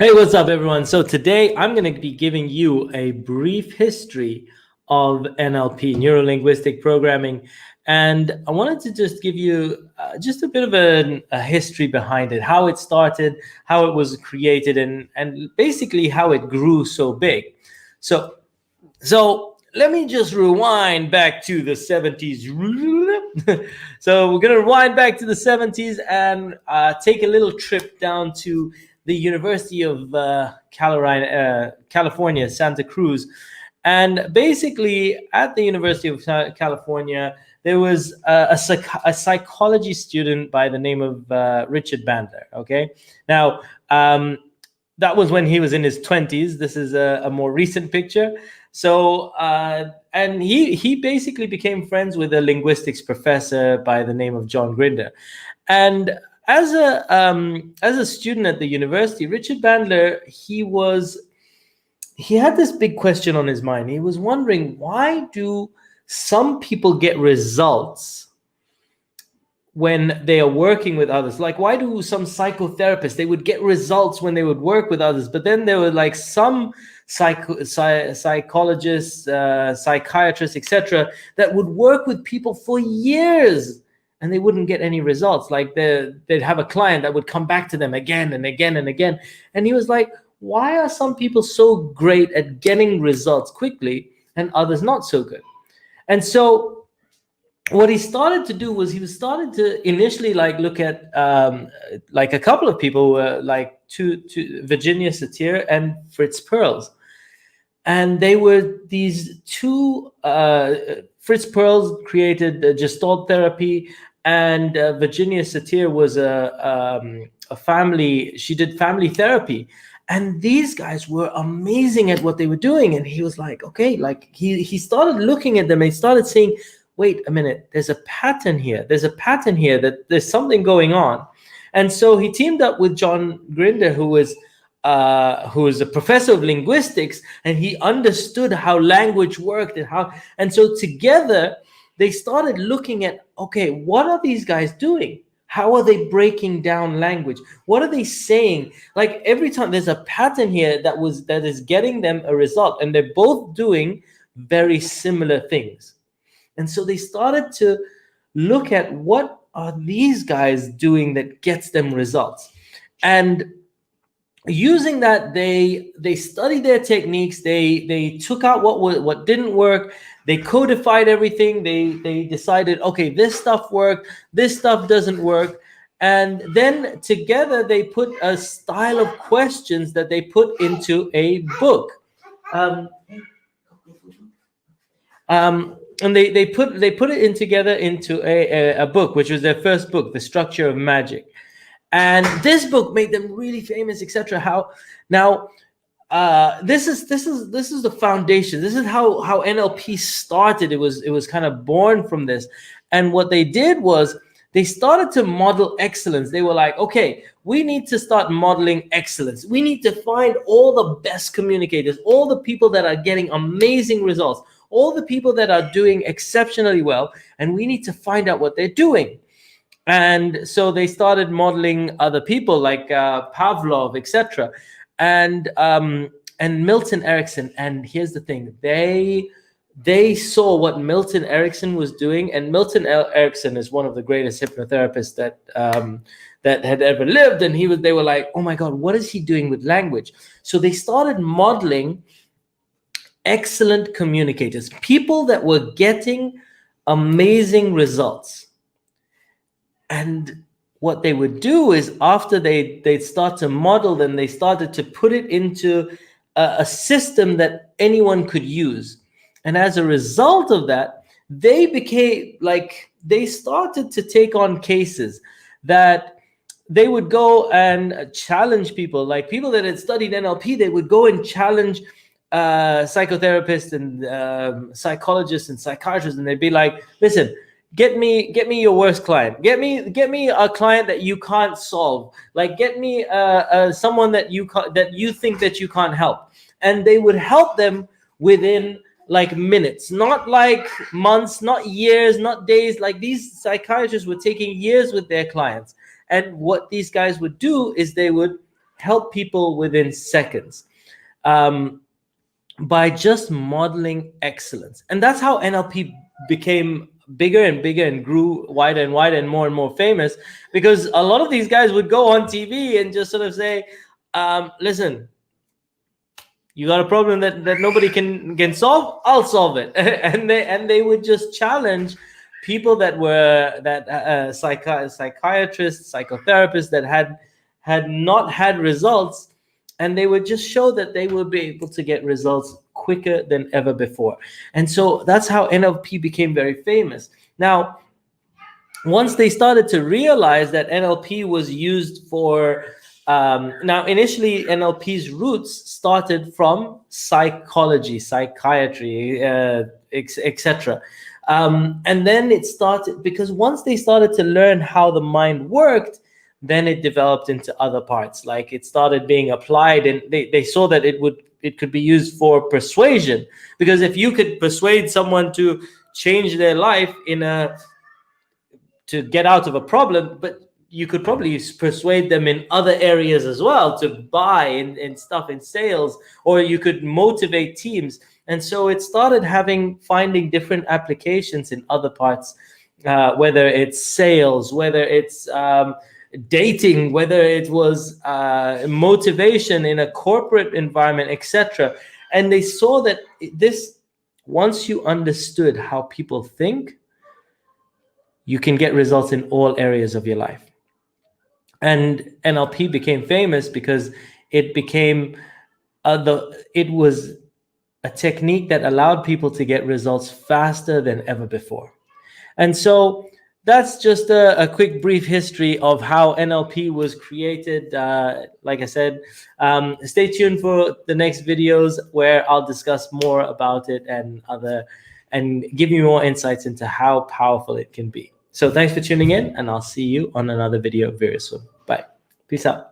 Hey, what's up, everyone? So today I'm going to be giving you a brief history of NLP, Neuro-Linguistic Programming. And I wanted to just give you just a bit of a history behind it, how it started, how it was created, and basically how it grew so big. So let me just rewind back to the 70s. So we're going to rewind back to the 70s and take a little trip down to the University of California, Santa Cruz. And basically at the University of California, there was a psychology student by the name of Richard Bandler. Okay. Now, that was when he was in his 20s. This is a more recent picture. So, and he basically became friends with a linguistics professor by the name of John Grinder. And as a student at the university, Richard Bandler, he had this big question on his mind. He was wondering, why do some people get results when they are working with others? Like, why do some psychotherapists, they would get results when they would work with others, but then there were like some psychologists, psychiatrists, etc., that would work with people for years and they wouldn't get any results. Like they'd have a client that would come back to them again and again and again. And he was like, why are some people so great at getting results quickly and others not so good? And so what he started to do was he started to initially like look at like a couple of people, like two Virginia Satir and Fritz Perls. And they were these two, Fritz Perls created Gestalt therapy, and Virginia Satir was a family, she did family therapy. And these guys were amazing at what they were doing. And he was like, okay, like he started looking at them and he started saying, wait a minute, there's a pattern here. There's a pattern here, that there's something going on. And so he teamed up with John Grinder, who was a professor of linguistics, and he understood how language worked and so together they started looking at, okay, what are these guys doing? How are they breaking down language? What are they saying? Like every time there's a pattern here that is getting them a result, and they're both doing very similar things. And so they started to look at, what are these guys doing that gets them results? And using that, they studied their techniques. They took out what didn't work. They codified everything. They decided, okay, this stuff worked, this stuff doesn't work. And then together they put a style of questions that they put into a book. And they put it in together into a book, which was their first book, The Structure of Magic. And this book made them really famous, etc. This is the foundation. This is how NLP started. It was kind of born from this. And what they did was they started to model excellence. They were like, okay, we need to start modeling excellence. We need to find all the best communicators, all the people that are getting amazing results, all the people that are doing exceptionally well, and we need to find out what they're doing. And so they started modeling other people like Pavlov, etc., and Milton Erickson. And here's the thing: they saw what Milton Erickson was doing, and Milton Erickson is one of the greatest hypnotherapists that had ever lived. And they were like, oh my God, what is he doing with language? So they started modeling excellent communicators, people that were getting amazing results. And what they would do is, after they'd start to model them, they started to put it into a system that anyone could use. And as a result of that, they started to take on cases that they would go and challenge people, like people that had studied NLP. They would go and challenge psychotherapists and psychologists and psychiatrists, and they'd be like, listen, get me your worst client. Get me a client that you can't solve. Like, get me someone that you think that you can't help. And they would help them within like minutes, not like months, not years, not days. Like, these psychiatrists were taking years with their clients. And what these guys would do is they would help people within seconds by just modeling excellence. And that's how NLP became bigger and bigger and grew wider and wider and more famous, because a lot of these guys would go on TV and just sort of say, listen, you got a problem that nobody can solve, I'll solve it. and they would just challenge people that were psychiatrists, psychotherapists that had not had results, and they would just show that they would be able to get results quicker than ever before. And so that's how NLP became very famous. Now, once they started to realize that NLP was used for now, initially, NLP's roots started from psychology, psychiatry, etc. And then it started, because once they started to learn how the mind worked, then it developed into other parts. Like it started being applied, and they saw that it could be used for persuasion. Because if you could persuade someone to change their life to get out of a problem, but you could probably persuade them in other areas as well to buy and stuff in sales, or you could motivate teams. And so it started finding different applications in other parts, whether it's sales, whether it's dating, whether it was motivation in a corporate environment, etc. And they saw that once you understood how people think, you can get results in all areas of your life. And NLP became famous because it became it was a technique that allowed people to get results faster than ever before. And so that's just a quick brief history of how NLP was created. Like I said, stay tuned for the next videos where I'll discuss more about it and give you more insights into how powerful it can be. So thanks for tuning in, and I'll see you on another video very soon. Bye. Peace out.